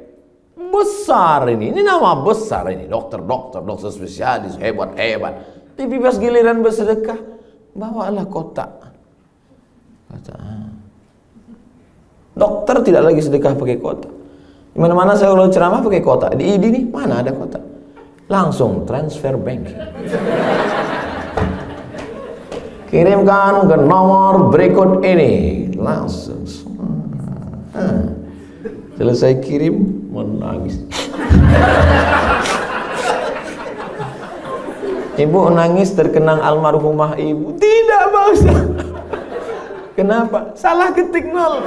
Besar ini nama besar ini. Dokter-dokter, dokter spesialis, hebat-hebat. Tapi pas giliran bersedekah, bawalah kotak. Kata, dokter tidak lagi sedekah pakai kotak. Di mana-mana saya kalau ceramah pakai kotak. Di ID nih mana ada kotak? Langsung transfer bank. Kirimkan ke nomor berikut ini. Langsung. Selesai kirim menangis. Ibu nangis terkenang almarhumah ibu. Tidak bangsa. Kenapa? Salah ketik 0.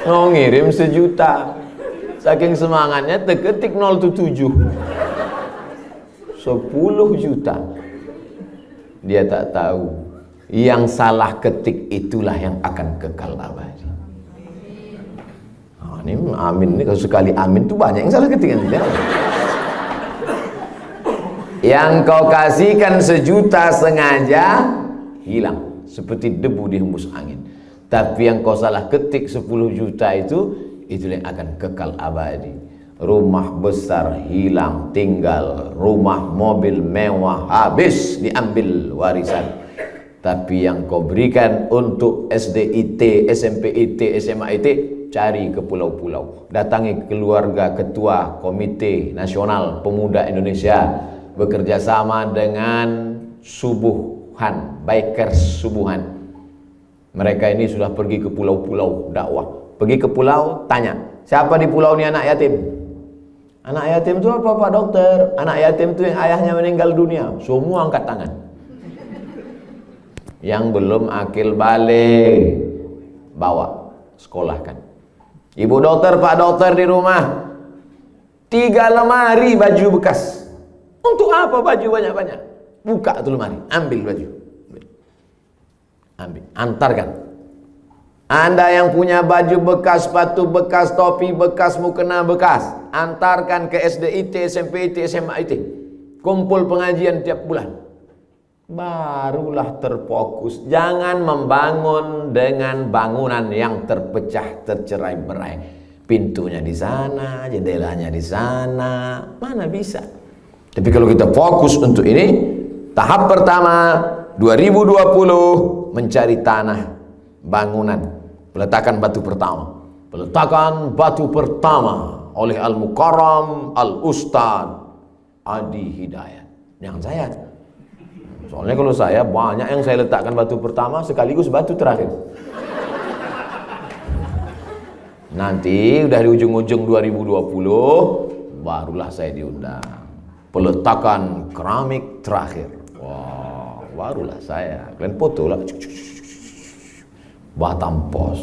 Mau ngirim 1 juta. Saking semangatnya terketik 0 to 7. 10 juta. Dia tak tahu yang salah ketik itulah yang akan kekal abadi. Ini amin ini kalau sekali amin tuh banyak yang salah ketik kan. Yang kau kasihkan 1 juta sengaja hilang seperti debu dihembus angin. Tapi yang kau salah ketik 10 juta itulah yang akan kekal abadi. Rumah besar hilang tinggal, rumah mobil mewah habis diambil warisan. Tapi yang kau berikan untuk SD IT, SMP IT, SMA IT, cari ke pulau-pulau. Datangi keluarga ketua Komite Nasional Pemuda Indonesia, bekerja sama dengan Subuhan, Bikers Subuhan. Mereka ini sudah pergi ke pulau-pulau dakwah. Pergi ke pulau, tanya, siapa di pulau ini anak yatim? Anak yatim itu apa Pak Dokter? Anak yatim itu yang ayahnya meninggal dunia. Semua angkat tangan. Yang belum akil balik, bawa, sekolahkan. Ibu dokter, Pak Dokter di rumah, 3 lemari baju bekas. Untuk apa baju banyak-banyak? Buka tuh lemari, ambil baju. Ambil, antarkan. Anda yang punya baju bekas, sepatu bekas, topi bekas, mukena bekas, antarkan ke SD IT, SMP IT, SMA IT. Kumpul pengajian tiap bulan. Barulah terfokus. Jangan membangun dengan bangunan yang terpecah, tercerai-berai. Pintunya di sana, jendelanya di sana, mana bisa. Tapi kalau kita fokus untuk ini, Tahap pertama 2020 mencari tanah bangunan, peletakan batu pertama. Peletakan batu pertama oleh Al-Mukarram Al-Ustadz Adi Hidayat. Yang saya, soalnya kalau saya banyak yang saya letakkan batu pertama sekaligus batu terakhir. Nanti udah di ujung-ujung 2020 barulah saya diundang. Peletakan keramik terakhir. Wah, barulah saya. Kalian foto lah. Batam Pos.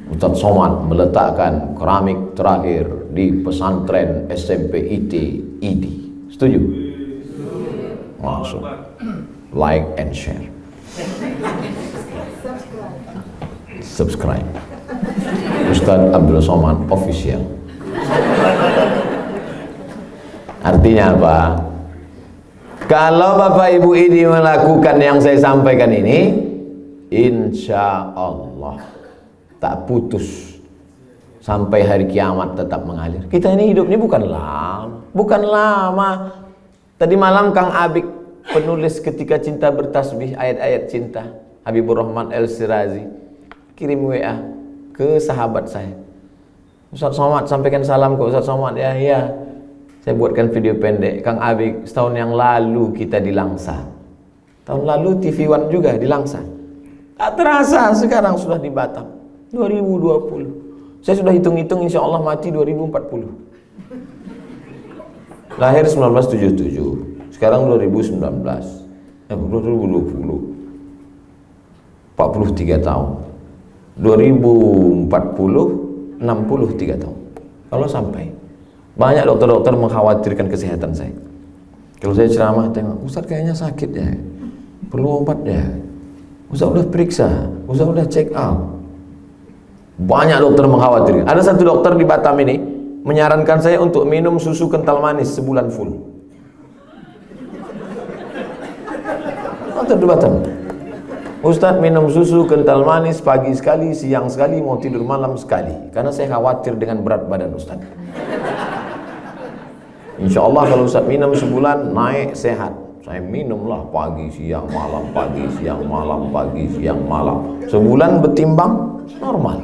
Ustadz Somad meletakkan keramik terakhir di pesantren SMP IT ID. Setuju? Masuk. Like and share. Subscribe. Ustadz Abdul Somad Official. Artinya apa? Kalau Bapak Ibu ini melakukan yang saya sampaikan ini, insya Allah tak putus sampai hari kiamat tetap mengalir. Kita ini hidup ini bukan lama. Tadi malam Kang Abik, penulis Ketika Cinta Bertasbih, ayat-ayat cinta, Habibur Rahman El-Sirazi, kirim WA ke sahabat saya. Ustadz Somad, sampaikan salam ke Ustadz Somad. Ya. Saya buatkan video pendek. Kang Abik, setahun yang lalu kita di Langsa. Tahun lalu TV One juga di Langsa. Tak terasa sekarang sudah di Batam. 2020. Saya sudah hitung-hitung, insya Allah mati 2040. Lahir 1977. Sekarang 2019. 2020. 43 tahun. 2040 63 tahun. Kalau sampai. Banyak dokter-dokter mengkhawatirkan kesehatan saya. Kalau saya ceramah tengok, Ustaz kayaknya sakit ya. Perlu obat ya. Ustaz udah periksa, Ustaz udah check out. Banyak dokter mengkhawatirkan. Ada satu dokter di Batam ini menyarankan saya untuk minum susu kental manis sebulan full. Dokter di Batam. Ustadz minum susu kental manis pagi sekali, siang sekali, mau tidur malam sekali. Karena saya khawatir dengan berat badan Ustadz. Insya Allah kalau Ustadz minum sebulan naik sehat. Saya minumlah pagi, siang, malam, pagi, siang, malam, pagi, siang, malam. Sebulan bertimbang normal.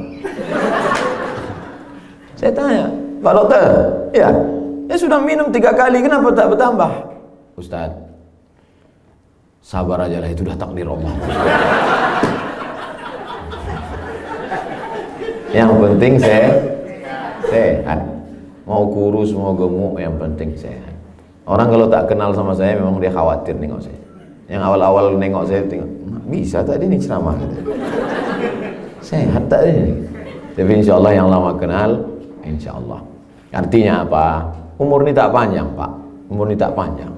Saya tanya, Pak Dokter, ya sudah minum 3 kali, kenapa tak bertambah? Ustadz, sabar aja lah, itu udah takdir Allah. Yang penting sehat. Mau kurus, mau gemuk, yang penting sehat. Orang kalau tak kenal sama saya, memang dia khawatir nengok saya. Yang awal-awal nengok saya, tengok, bisa tadi nih ceramah. Sehat tak ini? Tapi insya Allah yang lama kenal, insya Allah. Artinya apa? Umur ini tak panjang, Pak. Umur ini tak panjang.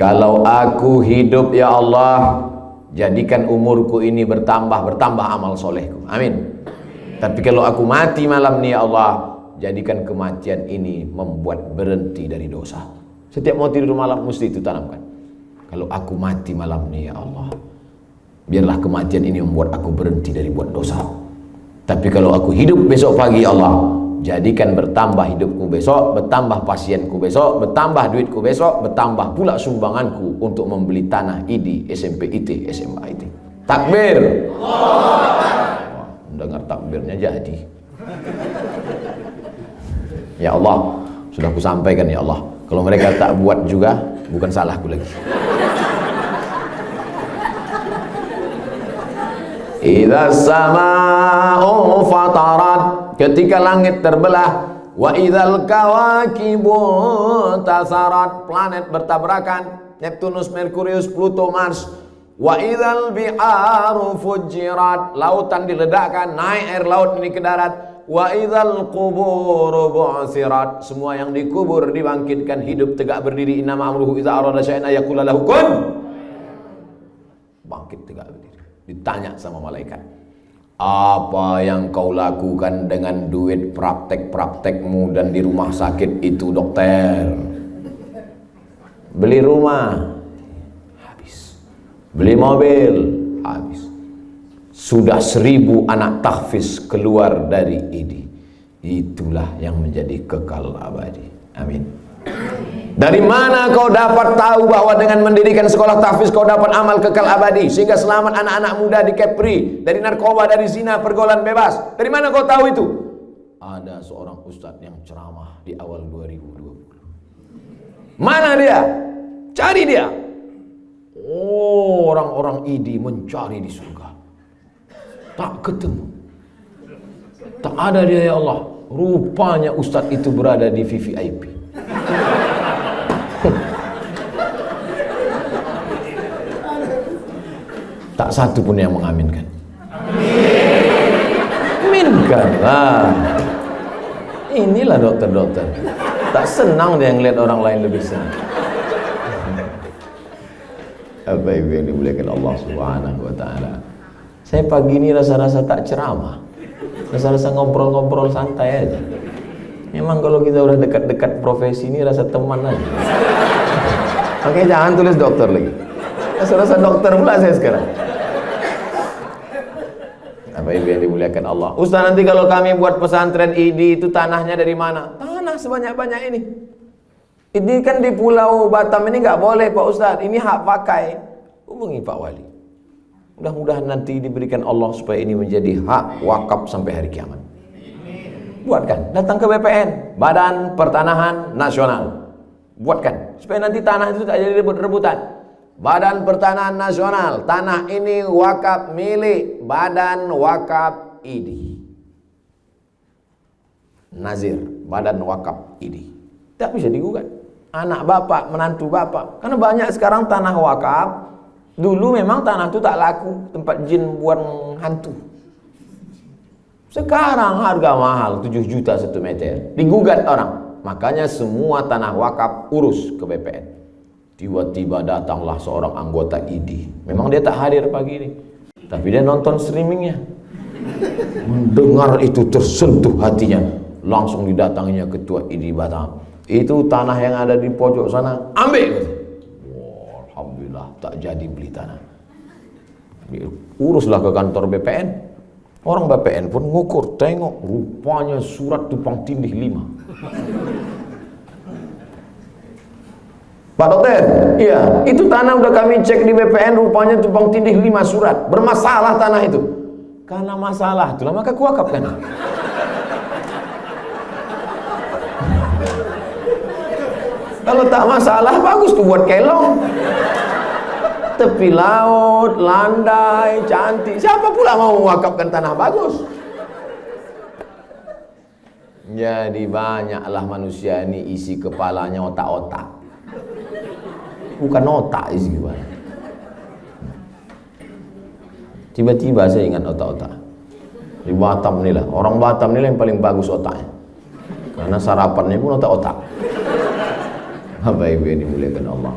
Kalau aku hidup ya Allah, jadikan umurku ini bertambah amal solehku. Amin. Tapi kalau aku mati malam ini ya Allah, jadikan kematian ini membuat berhenti dari dosa. Setiap mau tidur malam mesti itu tanamkan. Kalau aku mati malam ini ya Allah, biarlah kematian ini membuat aku berhenti dari buat dosa. Tapi kalau aku hidup besok pagi ya Allah, jadikan bertambah hidupku besok, bertambah pasienku besok, bertambah duitku besok, bertambah pula sumbanganku untuk membeli tanah ID, SMP IT, SMA IT. Takbir. Wah, mendengar takbirnya jadi. Ya Allah, sudah aku sampaikan ya Allah. Kalau mereka tak buat juga, bukan salahku lagi. Idza samaa'u fatarat, ketika langit terbelah, wa idzal kawakibu tasarat, planet bertabrakan, Neptunus, Merkurius, Pluto, Mars. Wa idzal bi'aru fujirat, lautan diledakkan, naik air laut ini ke darat. Wa idzal quburu bu'sirat, semua yang dikubur dibangkitkan hidup tegak berdiri. Innama amruhu idza arada syai'an ayaqula lahu kun. Bangkit tegak berdiri. Ditanya sama malaikat, apa yang kau lakukan dengan duit praktek-praktekmu dan di rumah sakit itu dokter? Beli rumah habis, beli mobil habis, sudah 1000 anak tahfiz keluar dari ID. Itulah yang menjadi kekal abadi. Amin. Dari mana kau dapat tahu bahwa dengan mendirikan sekolah tahfiz kau dapat amal kekal abadi sehingga selamat anak-anak muda di Kepri dari narkoba, dari zina, pergaulan bebas? Dari mana kau tahu itu? Ada seorang ustadz yang ceramah di awal 2020. Mana dia? Cari dia. Oh, orang-orang ID mencari di surga. Tak ketemu. Tak ada dia, ya Allah. Rupanya ustadz itu berada di VVIP. Tak satu pun yang mengaminkan. Aminkanlah. Inilah dokter-dokter. Tak senang dia ngeliat orang lain lebih senang. Apa yang dimuliakan Allah Subhanahu wa taala. Saya pagi ini rasa-rasa tak ceramah. Rasa-rasa ngobrol-ngobrol santai aja. Memang kalau kita udah dekat-dekat profesi ini rasa teman aja. Oke, jangan tulis dokter lagi. Rasa-rasa dokter pula saya sekarang. Apa ibu yang dimuliakan Allah. Ustaz, nanti kalau kami buat pesantren ID itu tanahnya dari mana? Tanah sebanyak-banyak ini. Ini kan di Pulau Batam ini nggak boleh Pak Ustaz. Ini hak pakai. Hubungi Pak Wali. Mudah-mudahan nanti diberikan Allah supaya ini menjadi hak wakaf sampai hari kiamat. Buatkan, datang ke BPN, Badan Pertanahan Nasional. Buatkan, supaya nanti tanah itu tak jadi rebut-rebutan. Badan Pertanahan Nasional, tanah ini wakaf milik Badan Wakaf ID. Nazir, Badan Wakaf ID. Tak bisa digugat. Anak bapak, menantu bapak. Karena banyak sekarang tanah wakaf. Dulu memang tanah itu tak laku, tempat jin buat hantu. Sekarang harga mahal, 7 juta 1 meter. Digugat orang. Makanya semua tanah wakaf urus ke BPN. Tiba-tiba datanglah seorang anggota ID. Memang dia tak hadir pagi ini, tapi dia nonton streamingnya. Mendengar itu tersentuh hatinya. Langsung didatanginya ketua ID Batam. Itu tanah yang ada di pojok sana, ambil. Wow, alhamdulillah tak jadi beli tanah. Uruslah ke kantor BPN. Orang BPN pun ngukur, tengok, rupanya surat tumpang tindih 5. Pak Dokter, iya, itu tanah udah kami cek di BPN, rupanya tumpang tindih 5 surat. Bermasalah tanah itu. Karena masalah, itulah maka kuwakafkan. Kalau tak masalah, bagus tuh buat kelong. Tepi laut, landai, cantik. Siapa pula mau mewakafkan tanah bagus? Jadi banyaklah manusia ini isi kepalanya otak-otak. Bukan otak isi kepala. Tiba-tiba saya ingat otak-otak. Di Batam inilah, orang Batam inilah yang paling bagus otaknya. Karena sarapannya pun otak-otak. Bapak Ibu yang dimuliakan Allah.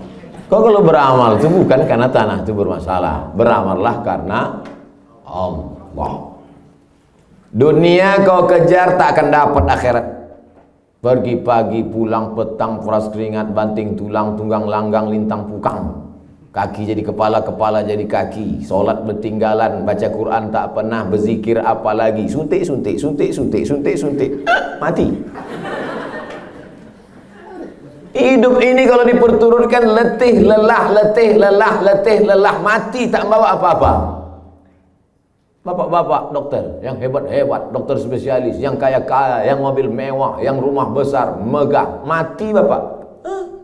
Kau kalau beramal itu bukan karena tanah itu bermasalah. Beramallah karena Allah. Dunia kau kejar tak akan dapat akhirat. Pergi pagi, pulang petang, peras keringat, banting tulang, tunggang langgang, lintang pukang. Kaki jadi kepala, kepala jadi kaki. Solat bertinggalan, baca Quran tak pernah, berzikir apalagi. Suntik, suntik, suntik, suntik, suntik, suntik. Mati. Hidup ini kalau diperturunkan letih, lelah, letih, lelah, letih, lelah, mati tak bawa apa-apa. Bapak-bapak dokter yang hebat-hebat, dokter spesialis, yang kaya-kaya, yang mobil mewah, yang rumah besar, megah, mati bapak.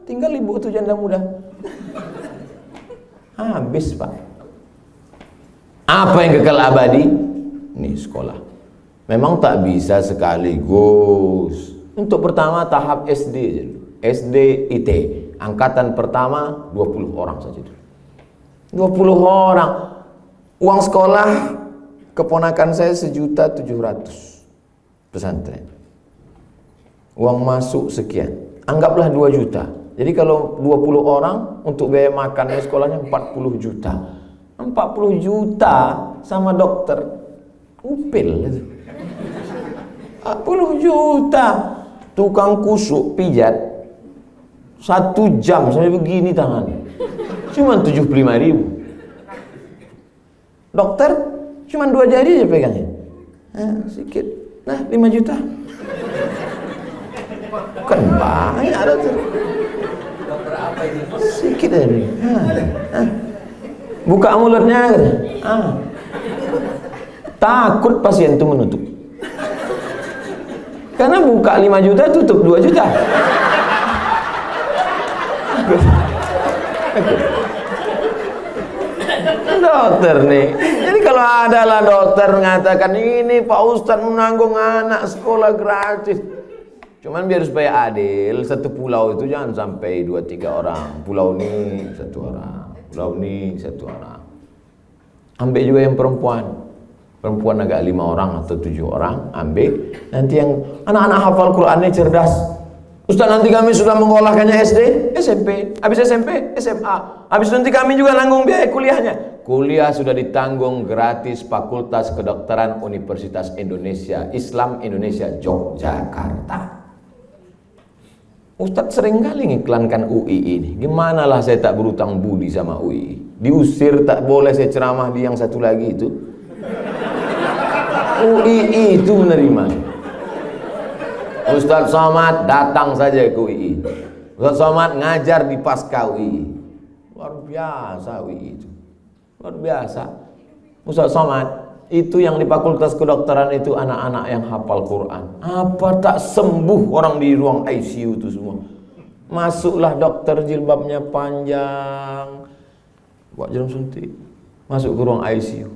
Tinggal ibu itu janda muda. Habis pak. Apa yang kekal abadi? Nih sekolah. Memang tak bisa sekaligus. Untuk pertama tahap SD dulu. SD IT, angkatan pertama 20 orang saja dulu. 20 orang. Uang sekolah keponakan saya 1.700.000 pesantren. Uang masuk sekian. Anggaplah 2 juta. Jadi kalau 20 orang untuk biaya makannya sekolahnya 40 juta. 40 juta sama dokter. Upil. 40 juta. Tukang kusuk pijat 1 jam sampai begini tangan. Cuma 75.000. Dokter cuma 2 jari aja pegangnya. Sedikit. Nah 5 juta. Kan banyak dokter. Sikit aja. Buka mulutnya. Takut pasien itu menutup. Karena buka 5 juta, tutup 2 juta. Dokter nih. Jadi kalau adalah dokter mengatakan ini Pak Ustadz menanggung anak sekolah gratis. Cuman biar supaya adil, satu pulau itu jangan sampai 2-3 orang. Pulau ini 1 orang, pulau ini 1 orang. Ambil juga yang perempuan. Perempuan agak 5 orang atau 7 orang, ambil. Nanti yang anak-anak hafal Qurannya cerdas. Ustaz, nanti kami sudah mengolahkannya SD, SMP, habis SMP, SMA. Habis nanti kami juga nanggung biaya kuliahnya. Kuliah sudah ditanggung gratis Fakultas Kedokteran Universitas Indonesia, Islam Indonesia, Yogyakarta. Ustaz sering kali ngiklankan UI ini. Gimana lah saya tak berutang budi sama UI. Diusir tak boleh saya ceramah di yang satu lagi itu. UI itu menerima. Ustaz Somad datang saja ke UI. Ustaz Somad ngajar di Pasca UI. Luar biasa UI itu. Luar biasa. Ustaz Somad itu yang di Fakultas Kedokteran itu anak-anak yang hafal Quran. Apa tak sembuh orang di ruang ICU itu semua. Masuklah dokter jilbabnya panjang, buat jarum suntik, masuk ke ruang ICU.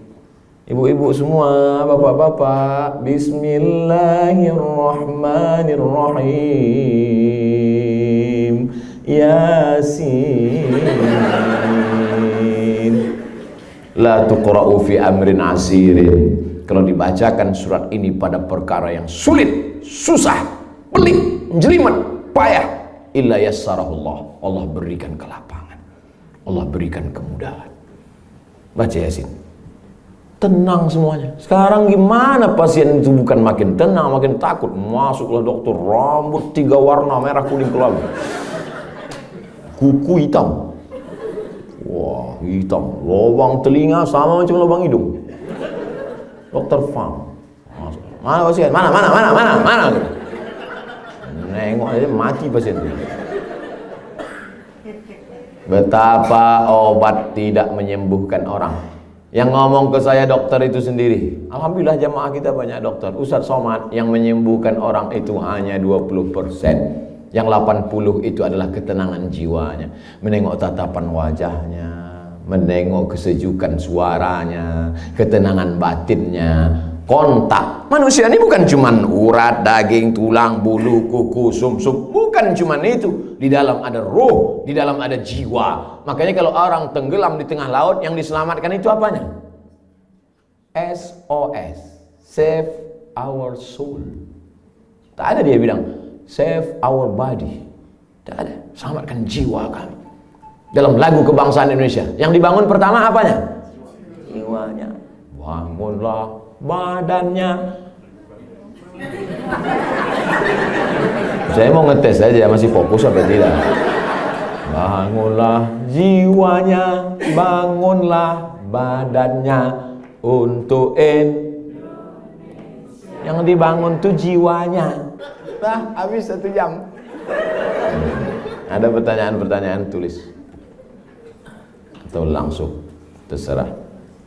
Ibu-ibu semua, bapak-bapak, Bismillahirrahmanirrahim. Yasin. La tuqra'u fi amrin asirin. Kalau dibacakan surat ini pada perkara yang sulit, susah, pelik, jelimet, payah, illa yassarahullah. Allah berikan kelapangan. Allah berikan kemudahan. Baca Yasin. Tenang semuanya. Sekarang gimana pasien itu bukan makin tenang, makin takut. Masuklah dokter, rambut 3 warna, merah, kuning, kelabu. Kuku hitam. Wah, hitam. Lubang telinga sama macam lubang hidung. Dokter Fang. Masuk. Mana pasien? Mana? Nengok aja mati pasien. Betapa obat tidak menyembuhkan orang. Yang ngomong ke saya dokter itu sendiri. Alhamdulillah jamaah kita banyak dokter. Ustaz Somad, yang menyembuhkan orang itu hanya 20%. Yang 80 itu adalah ketenangan jiwanya. Menengok tatapan wajahnya, menengok kesejukan suaranya, ketenangan batinnya, kontak. Manusia ini bukan cuman urat, daging, tulang, bulu, kuku, sumsum. Bukan cuman itu. Di dalam ada ruh, di dalam ada jiwa. Makanya kalau orang tenggelam di tengah laut, yang diselamatkan itu apanya? SOS, save our soul. Tak ada dia bilang save our body. Tak ada, selamatkan jiwa kami. Dalam lagu kebangsaan Indonesia, yang dibangun pertama apanya? Jiwanya. Bangunlah badannya. Saya mau ngetes aja masih fokus apa tidak. Bangunlah jiwanya, bangunlah badannya untuk yang dibangun tuh jiwanya. Nah, habis 1 jam. Ada pertanyaan-pertanyaan, tulis atau langsung, terserah.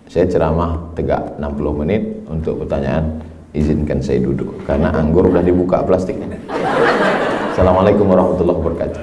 Saya ceramah tegak 60 menit. Untuk pertanyaan izinkan saya duduk karena anggur udah dibuka plastiknya. Assalamualaikum warahmatullahi wabarakatuh.